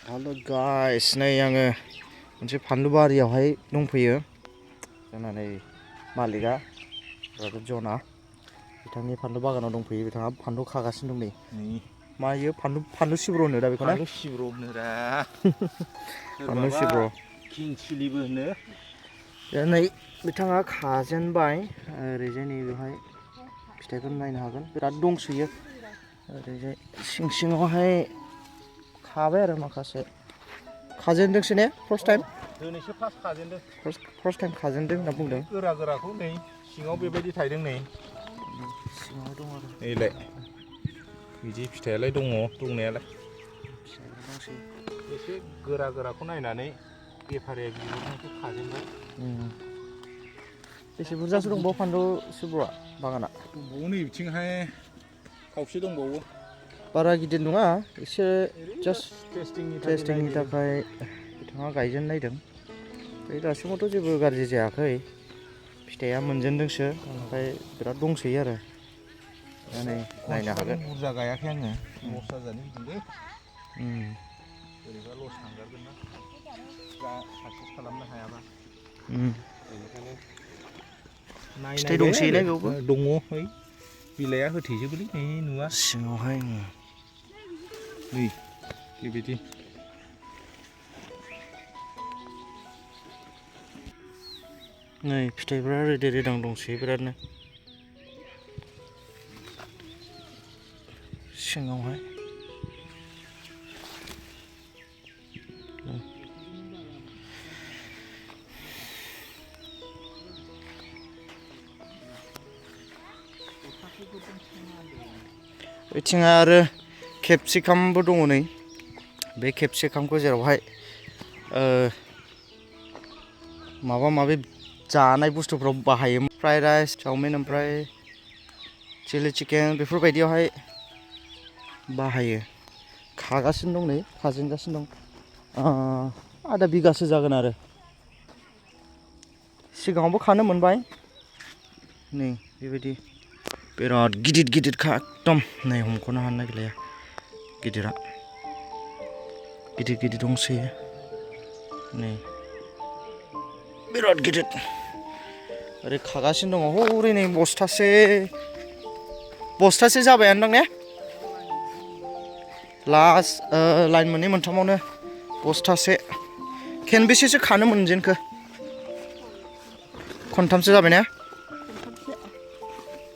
Hello guys, नै आङो मोनसे फानलु बारियावहाय दंफैयो। जोंना नै मालिकआ ब्रादार ज'ना बिथांनि फानलु बागानाव दंफैयो। बिथाङा फानलु खागासिनो दं नै। मा इयो फानलु सिब्र होनो दा बेखौ ना? फानलु सिब्र होनोरा। फानलु सिब्र। किं चिलिबो होनो। दा नै बिथाङा खाजेनबाय। ओरैजाय नै बेवहाय फिथाइखौ नायनो हागोन। बिराद दंसोयो। ओरैजाय सिं सिङावहाय खाबाय आरो माखासे खाजेनदोंसो ने फार्स्ट टाइम? दिनैसो फार्स्ट खाजेनदों। फार्स्ट टाइम खाजेनदों होनना बुंदों। गोरा गोराखौ नै सिङाव बेबायदि थायदों नै। सिङाव दं आरो। नैलाय बिदि फिथाइयालाय दङ दंनायालाय। फिथाइया दंसै। एसे गोरा गोराखौ नायनानै बेफारिया बिहरनायखौ खाजेनबाय। बेसे बुरजासो दंबावो फानलु सिब्रआ बागाना? दंबावो नै बिथिंहाय खावसे दंबावो। बारा गिदिर नङा एसे जास्ट टेस्टिंनि नायदों। थाखाय बिथाङा गायजेन नायदों। दासिमावथ' जेबो गाज्रि जायाखै। फिथाइया मोनजेनदोंसो ओमफ्राय बिराद दंसोयो आरो। दा नै नायनो हागोन। बुरजा गायाखै आङो लस जाजानो गिदोंलै। बोरैबा लस थांगारगोन ना साक्सेस खालामनो हायाबा। बेनिखायनो फिथाइ नायबाय दंसोयो ने आरो बेयावबो? दङ है बिलाइआ होथेजोबोलै नै नुवा सिङावहाय नै बेबायदि नै फिथाइफ्रा रेदे रेदां दंसोयो बिरादनो सिङावहाय बिथिं आरो केपसिकामबो दङ नै बे केपसिकामखौ जेरावहाय माबा माबि जानाय बुस्थुफ्राव बाहायो फ्राइड राइस चावमिन ओमफ्राय चिलि चिकेन बेफोरबायदियावहाय बाहायो खागासिनो दं नै खाजेनगासिनो दं आधा बिगासो जागोन आरो सिगाङावबो खानो मोनबाय नै बेबायदि बिराद गिदिरखा एकदम नै हमख'नो हानो नागिरलाया गिदिरा गिदिर दंसोयो नै बिराद गिदिर ओरै खागासिनो दङ हरै नै बस्थासे जाबायानो दां ने लास्ट लाइन मोननै मोनथामावनो बस्थासे खेनबेसेसो खानो मोनजेनखो खनथामसो जाबाय ने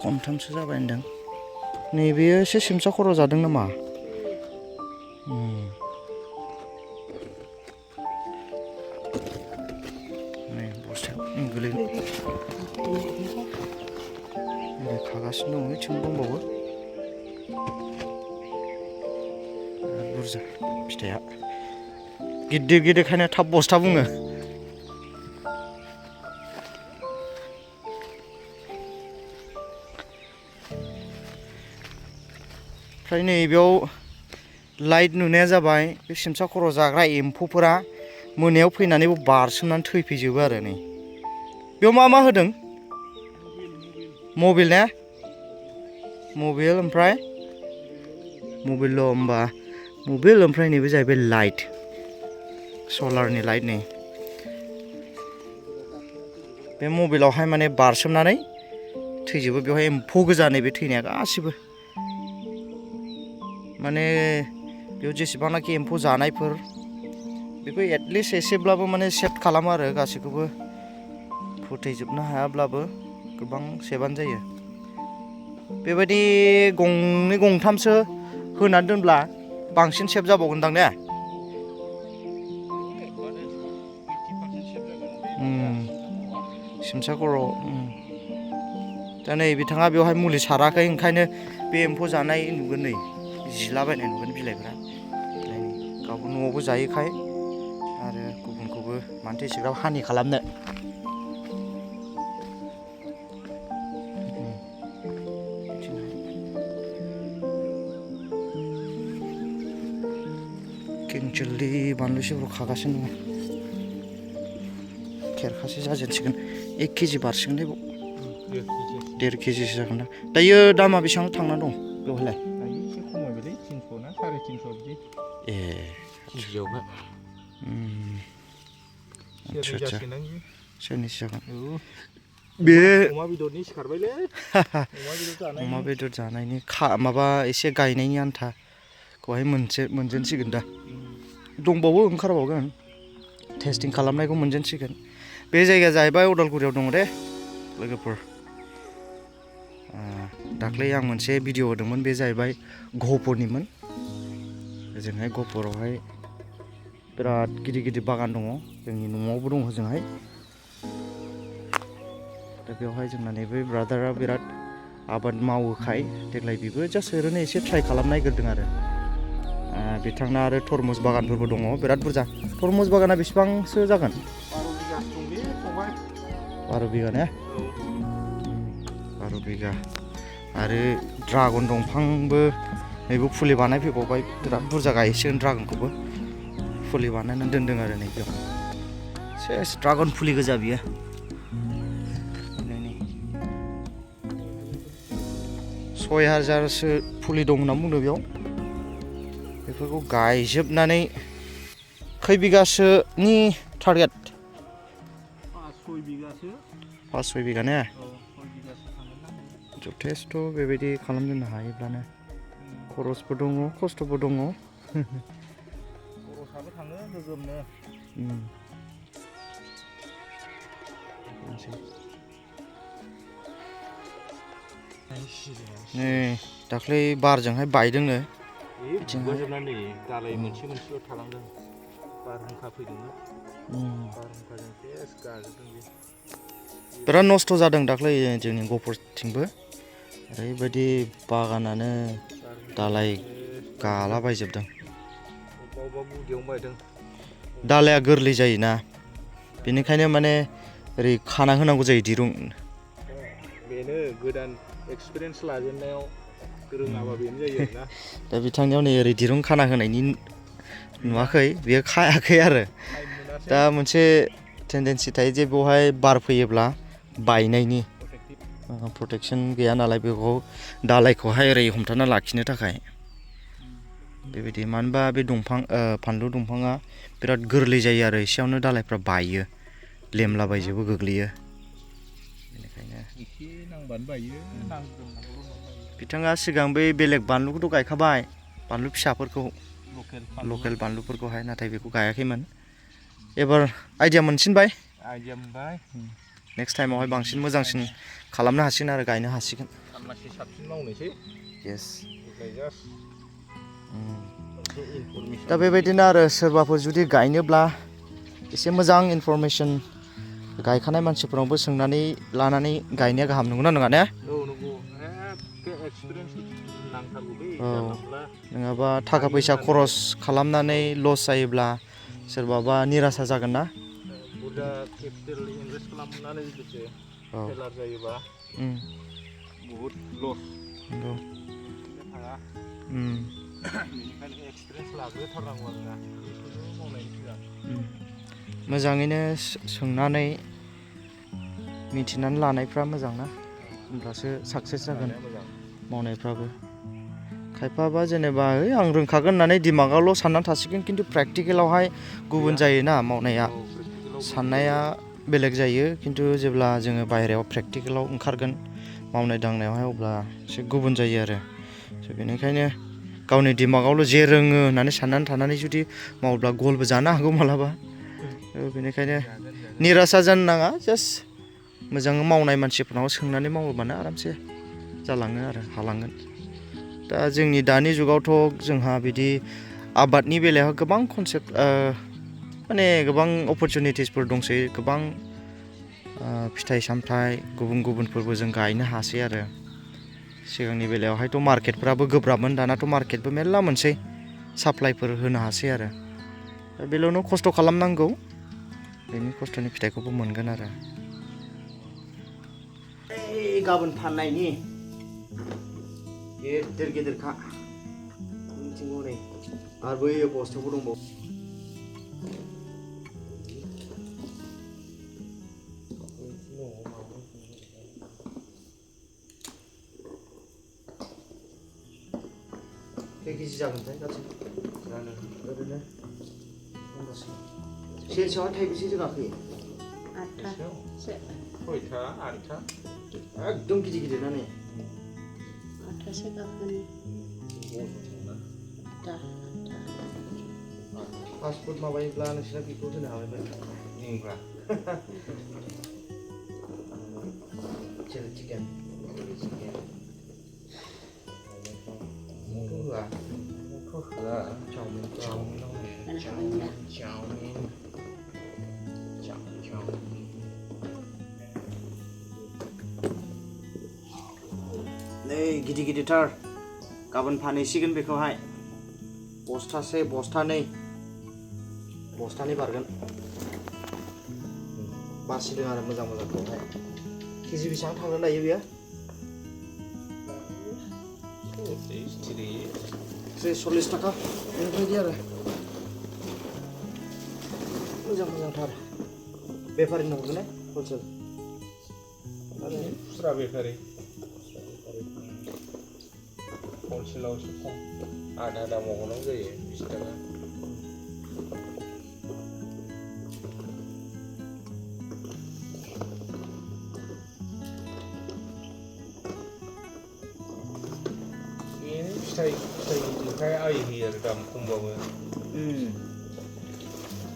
खनथामसो जाबाय होनदों नैबेयो एसे सिमसा खर' जादों नामा नै बस्थायाव गोलैनो खागासिनो दङ ओइथिं दंबावो बुरजा फिथाइया गिदिरखायनो थाब बस्था बुङो ओमफ्राय नैबेयाव लाइट नुनाया जाबाय बे सिमसा खर' जाग्रा एम्फौफोरा मोनायाव फैनानै बारसोमनानै थैफैजोबो आरो नै बेयाव मा होदों मबिल ने मबिल ओमफ्राय मबिल होमबा मबिल ओमफ्राय नैबे जाहैबाय लाइट सलारनि लाइट नै बे मबिलावहाय माने बारसोमनानै थैजोबो बेवहाय एम्फौ गोजा नैबे थैनाया गासिबो माने बेयाव जेसेबांनाखि एम्फौ जानायफोर बेखौ एटलिस्ट एसेब्लाबो माने सेभ खालामो आरो गासैखौबो फोथैजोबनो हायाब्लाबो गोबां सेभानो जायो बेबायदि गंनै गंथामसो होनानै दोनब्ला बांसिन सेभ जाबावगोनदां ने सिमसा खर' दा नै बिथाङा बेवहाय मुलि साराखै ओंखायनो बे एम्फौ जानाय नुगोन नै जिलाबायनाय नुगोन बिलाइफ्रा गावबो न'आवबो जायोखाय आरो गुबुनखौबो मानोथो एसेग्राब हानि खालामनो किं चिल्ली बानलु सिब्र खागासिनो दङ खेरखासे जाजेनसिगोन 1 केजि बारसिगोनलै बाव 1.5 केजिसो जागोन दायो दामा बेसेबां थांना दं बेवहायलाय एसे खमायबायलै 300 ना 350 बिदि केजियावहाय आच्छा आच्छा सेरनैसो जागोन बे अमा बेदरनि सिखारबायलै अमा बेदर जानायनि माबा एसे गायनायनि आन्थाखौहाय मोनजेनसिगोन दा दंबावो ओंखारबावगोन टेस्टिं खालामनायखौ मोनजेनसिगोन बे जायगाया जाहैबाय उदालगुरियाव दङ दे लोगोफोर दाख्लै आं मोनसे भिडिअ होदोंमोन बे जाहैबाय गहपुरनिमोन ओजोंहाय गहपुरावहाय बिराद गिदिर गिदिर बागान दङ जोंनि न'आवबो दङ ओजोंहाय दा बेवहाय जोंना नैबे ब्रादारा बिराद आबाद मावोखाय देग्लाय बेबो जास्ट ओरैनो एसे ट्राइ खालामनायग्रोदों आरो बिथांना आरो तरमुज बागानफोरबो दङ बिराद बुरजा तरमुज बागाना बेसेबांसो जागोन 12 बिगा ने 12 बिगा आरो ड्रागन दंफांबो नैबे फुलि बानायफैबावबाय बिराद बुरजा गायसिगोन ड्रागनखौबो फुलि बानायनानै दोनदों आरो नैबेयाव सेस ड्रागन फुलि गोजा बियो 6000सो फुलि दं होनना बुंदों बेयाव बेफोरखौ गायजोबनानै खै बिगासोनि टारगेट 5-6 बिगा ने जथेस्थ' बेबायदि खालामनो हायोब्लानो खरसबो दङ खस्थ'बो दङ खरसाबो थाङो गोगोमनो नै दाख्लै बारजोंहाय बायदोंनो गुगाजोबनानै दालाय मोनसे मोनसेल' थालांदों बारहुंखा फैदोंमोन बारहुंखाजों सेस गाजोबदों बे बिराद नस्थ' जादों दाख्लै जोंनि गहपुरथिंबो ओरैबायदि बागानानो दालाय गालाबायजोबदों अबेबा गुदियावनो बायदों दालाया गोरलै जायोना बेनिखायनो माने ओरै खाना होनांगौ जायो दिरुं बेनो गोदान एक्सपिरियेन्स लाजेननायाव रोङाबा बेनो जायो आरोना दा बिथांनियाव नै ओरै दिरुं खाना होनायनि नुवाखै बेयो खायाखै आरो दा मोनसे टेन्डेन्सि थायो जे बेवहाय बार फैयोब्ला बायनायनि प्रटेक्सन गैया नालाय बेखौ दालायखौहाय ओरै हमथाना लाखिनो थाखाय बेबायदि मानो होनबा बे फानलु दंफाङा बिराद गोरलै जायो आरो एसेयावनो दालायफ्रा बायो लेमलाबायजोबो गोग्लैयो बेनिखायनो एसे नांबानो बायो बिथाङा सिगां बै बेलेग बानलुखौथ' गायखाबाय बानलु फिसाफोरखौ लकेल बानलुफोरखौहाय नाथाय बेखौ गायाखैमोन एबार आइडिया मोनबाय नेक्स्ट टाइमावहाय बांसिन मोजांसिन खालामनो हासिगोन आरो गायनो हासिगोन साबसिन मावनोसै येस दा बेबायदिनो आरो सोरबाफोर जुदि गायनोब्ला एसे मोजां इनफरमेसन गायखानाय मानसिफोरनावबो सोंनानै लानानै गायनाया गाहाम नंगौना नङा ने नङाबा थाखा फैसा खरस खालामनानै लस जायोब्ला सोरबाबा निरासा जागोन ना बुरजा केपिटेल इनभेस्ट खालामनानै जुदि फेलार जायोबा बहुद लस थाङा बेनिखायनो एक्सपिरियेन्स लाग्रोथारनांगौ आरोना बेखौनो मावनायनि सिगां मोजाङैनो सोंनानै मिथिनानै लानायफ्रा मोजां ना होमब्लासो साक्सेस जागोन मावनायफ्राबो खायफाबा जेनेबा आं रोंखागोन होननानै दिमागावल' साननानै थासिगोन खिन्थु प्रेक्टिकेलावहाय गुबुन जायोना मावनाया साननाया बेलेग जायो खिन्थु जेब्ला जोङो बाहेरायाव प्रेक्टिकेलाव ओंखारगोन मावनाय दांनायावहाय अब्ला एसे गुबुन जायो आरो बेनिखायनो गावनि दिमागावल' जे रोङो होननानै साननानै थानानै जुदि मावोब्ला गलबो जानो हागौ मालाबा बेनिखायनो निरासा जानो नाङा जास्ट मोजाङै मावनाय मानसिफोरनाव सोंनानै मावोबानो आरामसे जालाङो आरो हालांगोन दा जोंनि दानि जुगावथ' जोंहा बिदि आबादनि बेलायाव गोबां कनसेप्ट माने गोबां अपरचुनिटिसफोर दंसै गोबां फिथाइ सामथाइ गुबुनफोरबो जों गायनो हासै आरो सिगांनि बेलायावहायथ' मार्केटफ्राबो गोब्राबमोन दानाथ' मार्केटबो मेरला मोनसै साप्लाइफोर होनो हासै आरो दा बेल'नो खस्थ' खालामनांगौ बेनि खस्थ'नि फिथाइखौबो मोनगोन आरो गाबोन फाननायनि गेदेर गेदेरखा मिथिगौ नै आरो बै बस्थायावबो दंबावो खै केजि जागोनथाय गासै फानो ओरैनो सेरसेयाव थाइबेसे जोङाखै 8 खयथा 8था एकदम गिदिर गिदिर ना नै 8 गाखोनि दा 5 फुट माबायोब्ला नोंसिना बेखौ होनो हाबायमोन इंग्रा चिली चिकेन होआ चाउमिन नै गिदिर गिदिरथार गाबोन फानहैसिगोन बेखौहाय बस्थासे बस्थानै बारगोन बासिदों आरो मोजां मोजांखौहाय केजि बेसेबां थांनो लायो बेयो 30-40 थाखा बेबायदि आरो मोजांथार बेफारिनो हरगोन ने हलसेल खुस्रा बेफारि हलसेलावसो खम आधा दामाव हरनांगौ जायो 20 थाखा फिथाइ गिदिरखाय आइ होयो आरो दाम खमबाबो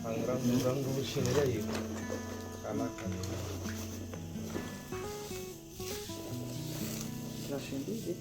सांग्रां बुग्रांबो सेनो जायो खाला जासिगोन दे